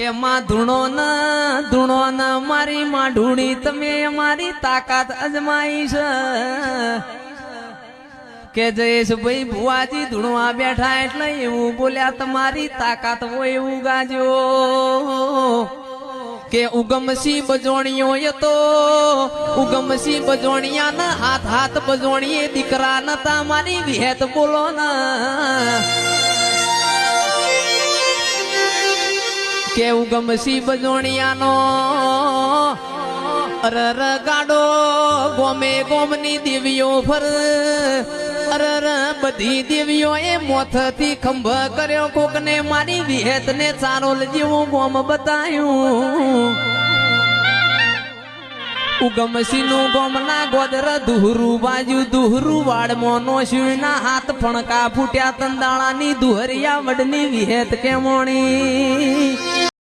કે માં ધૂણો ન મારી માં ઢૂણી તમે અમારી તાકાત અજમાઈ છે કે જયેશભાઈ ભુવાજી ધૂણવા બેઠા એટલે એવું બોલ્યા તમારી તાકાત હોય એવું ગાજો કે ઉગમસી બજોણીઓ એ તો ઉગમસી બજોણિયા ના હાથ બજોણીએ દીકરા નતા મારી વિહેત બોલો ના કે ઉગમસી બજોણિયાનો અરર ગાડો ગોમે ગોમની દેવીઓ ફર અરર બધી દેવીઓ એ મોથથી ખંભ કર્યો કોકને મારી વિહેત ને ચારોલ જેવું ગોમ બતાયું ઉગમસી નું ગોમના ગોદર દુહરું બાજુ દુહરું વાડમાં નો શિવના હાથ ફણકા ફૂટ્યા તંદાળાની દુહરિયા વડની વિહેત કેમોણી